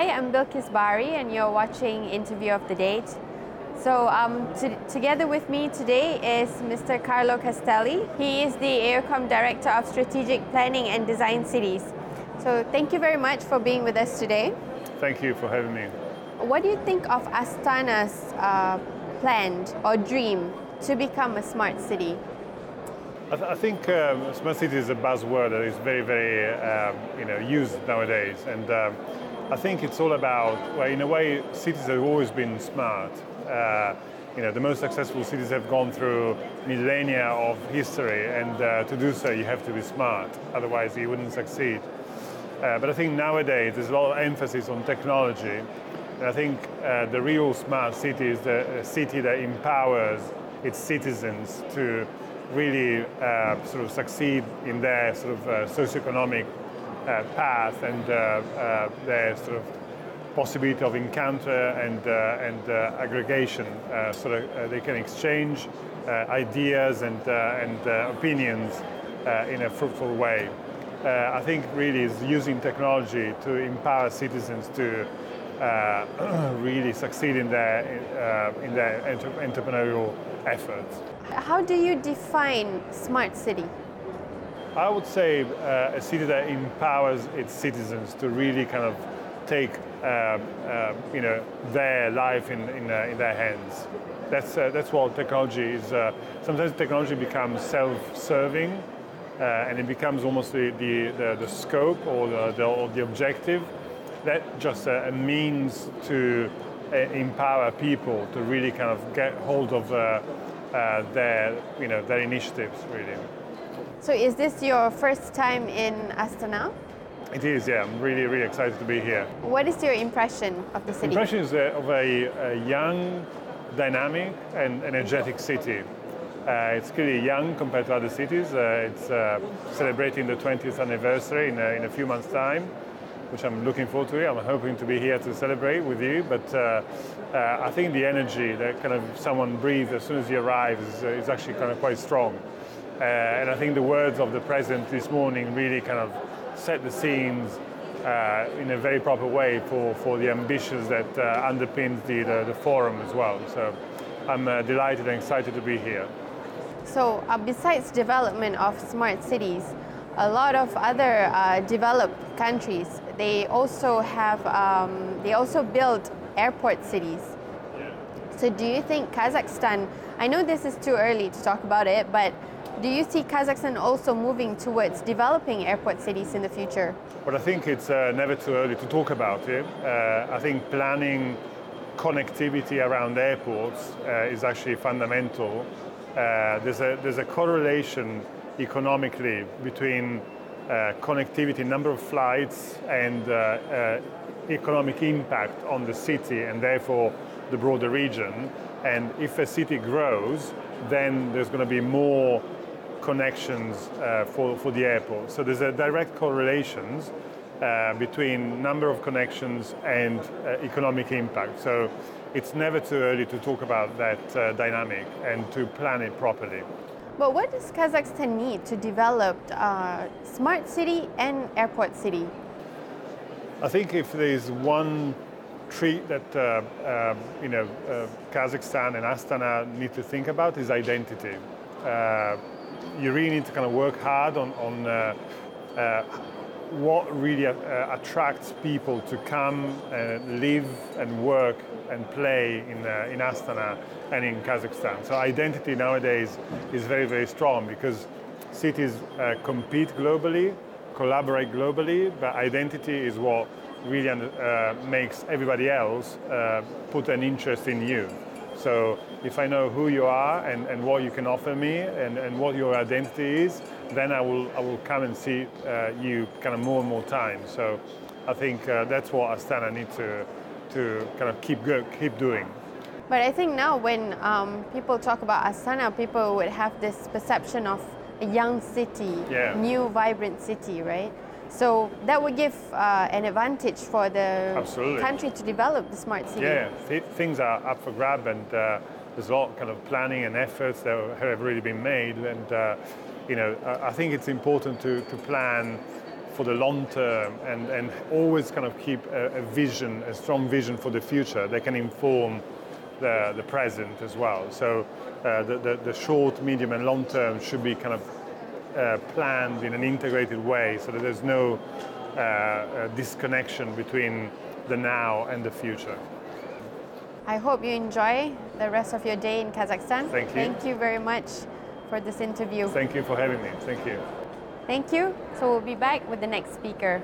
Hi, I'm Bilkis Bari, and you're watching Interview of the Day. So together with me today is Mr. Carlo Castelli. He is the AECOM Director of Strategic Planning and Design Cities. So thank you very much for being with us today. Thank you for having me. What do you think of Astana's planned or dream to become a smart city? I think smart city is a buzzword that is very used nowadays, and I think it's all about, well, in a way, cities have always been smart. The most successful cities have gone through millennia of history, and to do so you have to be smart, otherwise you wouldn't succeed. But I think nowadays there's a lot of emphasis on technology, and I think the real smart city is the city that empowers its citizens to really sort of succeed in their sort of socioeconomic path and their sort of possibility of encounter and aggregation, so that they can exchange ideas and opinions in a fruitful way. I think really is using technology to empower citizens to really succeed in their entrepreneurial efforts. How do you define smart city? I would say a city that empowers its citizens to really kind of take their life in their hands. That's what technology is. Sometimes technology becomes self-serving, and it becomes almost the scope or the objective. That's just a means to empower people to really kind of get hold of their initiatives, really. So is this your first time in Astana? It is, yeah. I'm really excited to be here. What is your impression of the city? Impression is of a young, dynamic and energetic city. It's clearly young compared to other cities. It's celebrating the 20th anniversary in a few months' time, which I'm looking forward to. I'm hoping to be here to celebrate with you, but I think the energy that kind of someone breathes as soon as you arrive is actually kind of quite strong. And I think the words of the President this morning really kind of set the scenes in a very proper way for the ambitions that underpins the forum as well. So I'm delighted and excited to be here. So besides development of smart cities, a lot of other developed countries, they also build airport cities. Yeah. So do you think Kazakhstan, I know this is too early to talk about it, but do you see Kazakhstan also moving towards developing airport cities in the future? Well, I think it's never too early to talk about it. I think planning connectivity around airports is actually fundamental. There's a correlation economically between connectivity, number of flights, and economic impact on the city and therefore the broader region. And if a city grows, then there's going to be more connections for the airport. So there's a direct correlation between number of connections and economic impact. So it's never too early to talk about that dynamic and to plan it properly. But what does Kazakhstan need to develop smart city and airport city? I think if there's one trait that Kazakhstan and Astana need to think about is identity. You really need to kind of work hard on what really attracts people to come and live and work and play in Astana and in Kazakhstan. So identity nowadays is very strong because cities compete globally, collaborate globally, but identity is what really makes everybody else put an interest in you. So if I know who you are and what you can offer me and what your identity is, then I will come and see you kind of more and more times. So I think that's what Astana needs to kind of keep doing. But I think now when people talk about Astana, people would have this perception of a young city, yeah. New vibrant city, right? So that would give an advantage for the Absolutely. Country to develop the smart city. Yeah, things are up for grab, and there's a lot of kind of planning and efforts that have already been made. And I think it's important to plan for the long term and always kind of keep a vision, a strong vision for the future, they can inform the present as well. So the short, medium and long term should be kind of planned in an integrated way so that there's no disconnection between the now and the future. I hope you enjoy the rest of your day in Kazakhstan. Thank you. Thank you very much for this interview. Thank you for having me. Thank you. Thank you. So we'll be back with the next speaker.